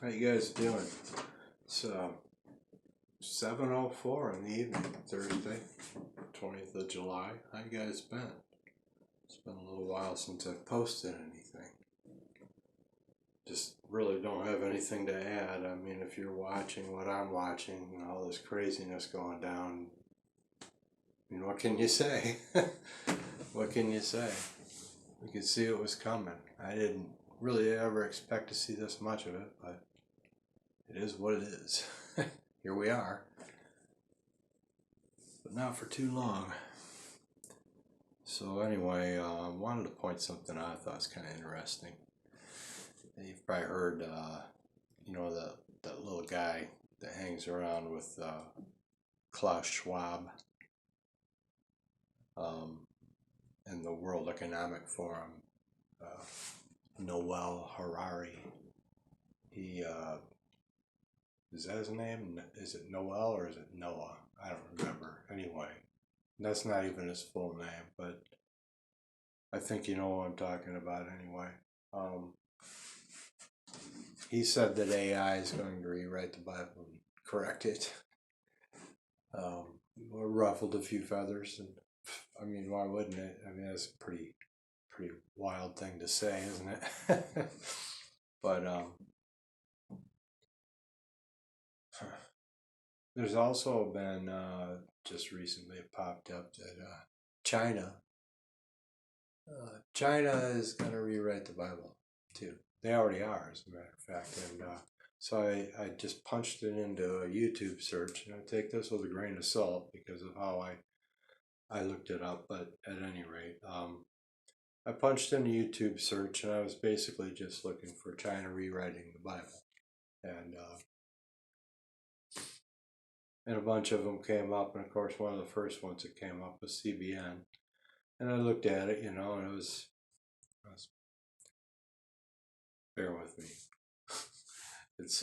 How you guys doing? It's 7:04 in the evening, Thursday, 20th of July. How you guys been? It's been a little while since I've posted anything. Just really don't have anything to add. I mean, if you're watching what I'm watching and all this craziness going down, I mean, what can you say? What can you say? We could see it was coming. I didn't really ever expect to see this much of it, but it is what it is. Here we are. But not for too long. So anyway, I wanted to point something out I thought was kind of interesting. You've probably heard, that little guy that hangs around with Klaus Schwab and the World Economic Forum, Noel Harari. He, is that his name? Is it Noel or is it Noah? I don't remember. Anyway, that's not even his full name, but I think you know what I'm talking about anyway. He said that AI is going to rewrite the Bible and correct it. Ruffled a few feathers, and I mean, why wouldn't it? I mean, that's a pretty wild thing to say, isn't it? But there's also been just recently it popped up that China is going to rewrite the Bible too. They already are, as a matter of fact. And so I just punched it into a YouTube search, and I take this with a grain of salt because of how I looked it up. But at any rate, I punched in a YouTube search, and I was basically just looking for China rewriting the Bible, and a bunch of them came up. And of course, one of the first ones that came up was CBN, and I looked at it, and it was bear with me. It's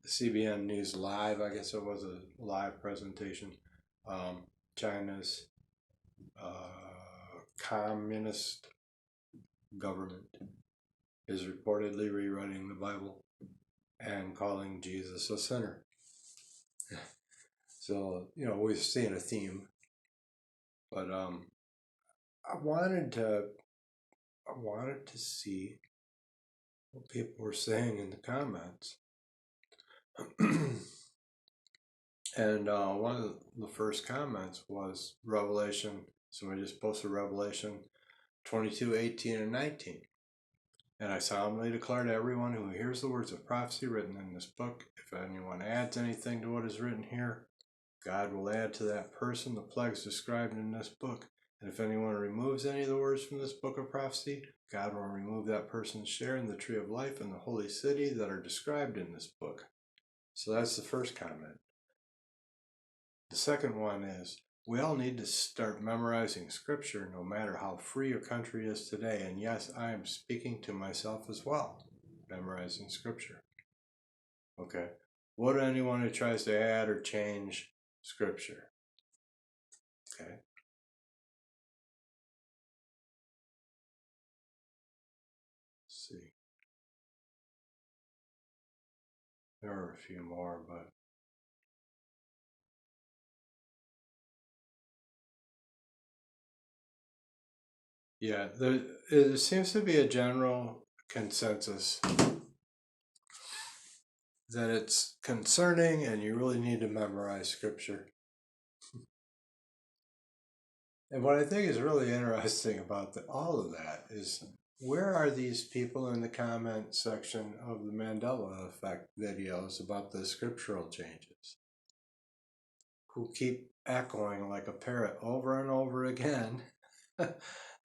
CBN News Live. I guess it was a live presentation. China's communist government is reportedly rewriting the Bible and calling Jesus a sinner. So, we've seen a theme, but I wanted to see what people were saying in the comments. And one of the first comments was Revelation. Somebody just posted Revelation 22, 18, and 19. And I solemnly declare to everyone who hears the words of prophecy written in this book, if anyone adds anything to what is written here, God will add to that person the plagues described in this book. And if anyone removes any of the words from this book of prophecy, God will remove that person's share in the tree of life and the holy city that are described in this book. So that's the first comment. The second one is, we all need to start memorizing scripture no matter how free your country is today. And yes, I am speaking to myself as well, memorizing scripture. Okay. What do anyone who tries to add or change scripture? Okay. Let's see. There are a few more, but yeah, there seems to be a general consensus that it's concerning and you really need to memorize scripture. And what I think is really interesting about all of that is, where are these people in the comment section of the Mandela Effect videos about the scriptural changes, who keep echoing like a parrot over and over again?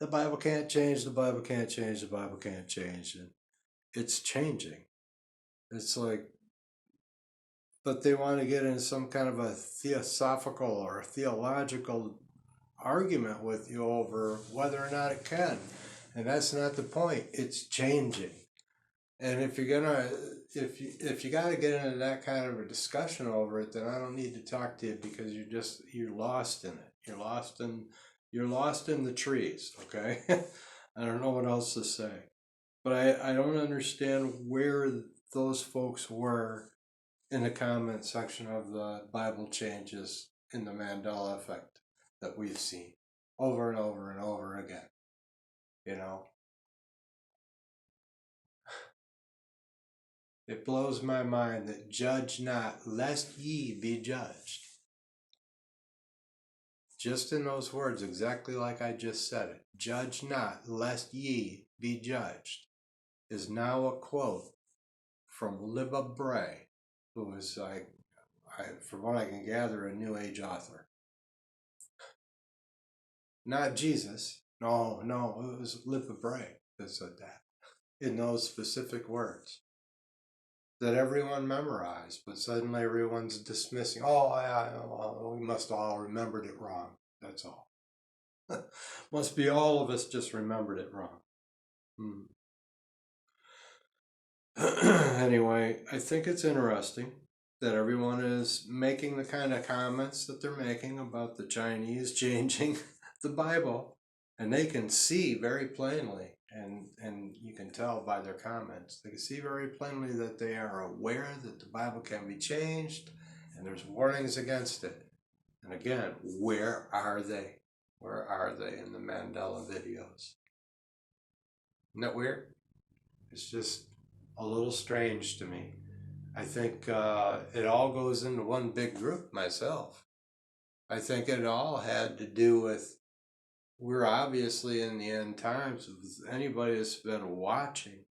The Bible can't change, the Bible can't change, the Bible can't change. And it's changing. It's like, but they want to get in some kind of a theosophical or theological argument with you over whether or not it can. And that's not the point. It's changing. And if you're gonna, if you gotta get into that kind of a discussion over it, then I don't need to talk to you, because you're lost in it. You're lost in the trees, okay? I don't know what else to say. But I don't understand where those folks were in the comment section of the Bible changes in the Mandela Effect that we've seen over and over and over again. You know, it blows my mind that judge not, lest ye be judged. Just in those words, exactly like I just said it. Judge not, lest ye be judged, is now a quote from Libba Bray, who is, from what I can gather, a New Age author. Not Jesus. No, it was Libba Bray that said that in those specific words that everyone memorized, but suddenly everyone's dismissing. Oh, yeah, well, we must all remembered it wrong. That's all. Must be all of us just remembered it wrong. Anyway, I think it's interesting that everyone is making the kind of comments that they're making about the Chinese changing the Bible, and they can see very plainly, and you can tell by their comments, they can see very plainly that they are aware that the Bible can be changed, and there's warnings against it. And again, where are they? Where are they in the Mandela videos? Isn't that weird? It's just a little strange to me. I think it all goes into one big group myself. I think it all had to do with, we're obviously in the end times. If anybody that's been watching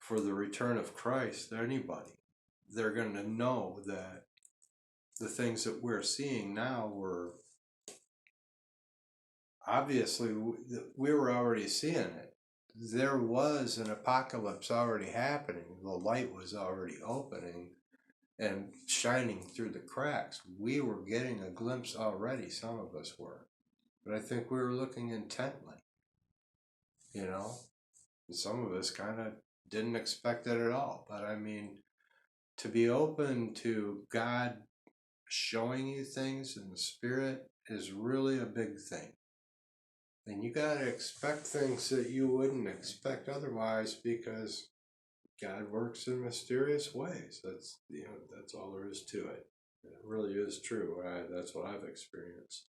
for the return of Christ, anybody, they're going to know that the things that we're seeing now were obviously, we were already seeing it. There was an apocalypse already happening. The light was already opening and shining through the cracks. We were getting a glimpse already, some of us were. But I think we were looking intently, you know? Some of us kind of didn't expect it at all. But I mean, to be open to God showing you things in the Spirit is really a big thing. And you got to expect things that you wouldn't expect otherwise, because God works in mysterious ways. That's all there is to it. It really is true. That's what I've experienced.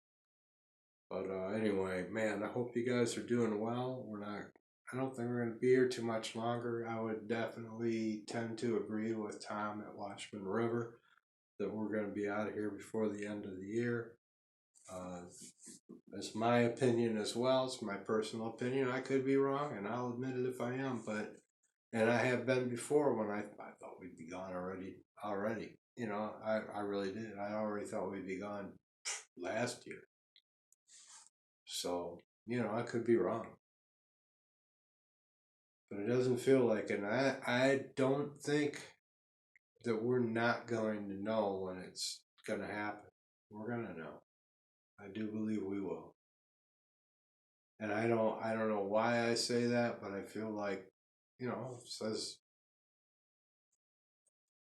But anyway, man, I hope you guys are doing well. I don't think we're going to be here too much longer. I would definitely tend to agree with Tom at Watchman River that we're going to be out of here before the end of the year. It's my opinion as well. It's my personal opinion. I could be wrong, and I'll admit it if I am. And I have been before when I thought we'd be gone already. You know, I really did. I already thought we'd be gone last year. So, I could be wrong. But it doesn't feel like it. And I don't think that we're not going to know when it's going to happen. We're going to know. I do believe we will. And I don't know why I say that, but I feel like, it says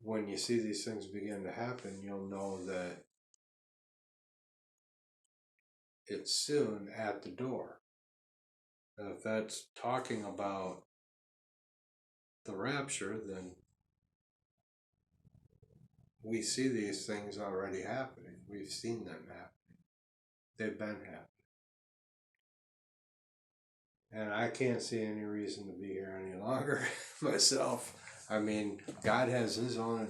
when you see these things begin to happen, you'll know that it's soon at the door. And if that's talking about the rapture, then we see these things already happening. We've seen them happening. They've been happening. And I can't see any reason to be here any longer myself. I mean, God has his own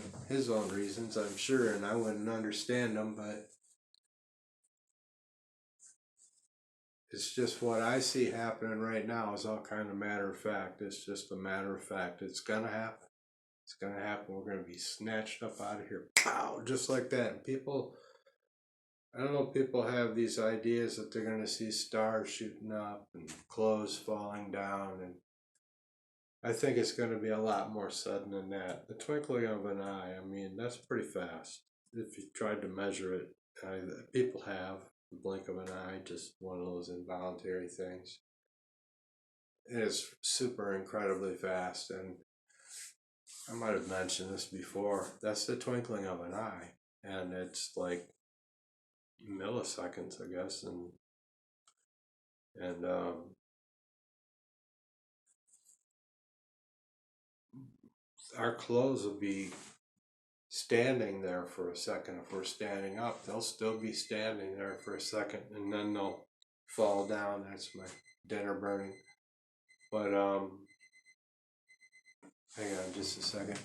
reasons, I'm sure, and I wouldn't understand them, but it's just what I see happening right now is all kind of matter of fact. It's just a matter of fact. It's going to happen. It's going to happen. We're going to be snatched up out of here. Pow! Just like that. And people have these ideas that they're going to see stars shooting up and clothes falling down. And I think it's going to be a lot more sudden than that. The twinkling of an eye, I mean, that's pretty fast. If you tried to measure it, people have. The blink of an eye, just one of those involuntary things. It is super incredibly fast, and I might have mentioned this before. That's the twinkling of an eye, and it's like milliseconds, I guess, and our clothes will be standing there for a second. If we're standing up, they'll still be standing there for a second, and then they'll fall down. That's my dinner burning. But hang on just a second.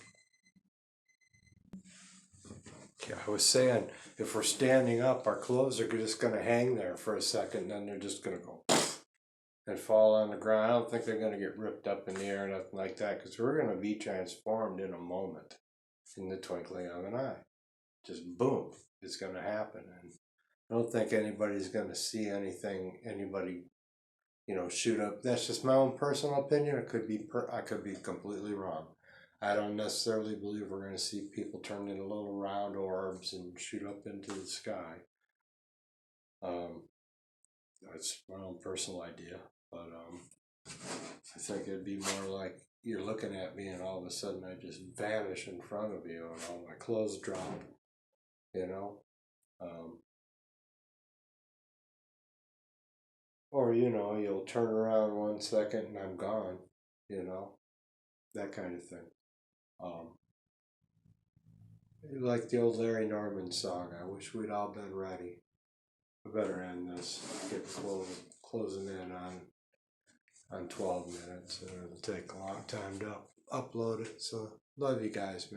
Yeah, I was saying, if we're standing up, our clothes are just going to hang there for a second, and then they're just going to go and fall on the ground. I don't think they're going to get ripped up in the air or nothing like that, because we're going to be transformed in a moment, in the twinkling of an eye. Just boom, it's going to happen. And I don't think anybody's going to see anybody, shoot up. That's just my own personal opinion. It could be, I could be completely wrong. I don't necessarily believe we're going to see people turn into little round orbs and shoot up into the sky. That's my own personal idea, but I think it'd be more like you're looking at me and all of a sudden I just vanish in front of you and all my clothes drop, you know. Or you'll turn around 1 second and I'm gone, that kind of thing. Um, like the old Larry Norman song, I wish we'd all been ready. I better end this. Get closing in on 12 minutes. It'll take a long time to upload it. So love you guys, man.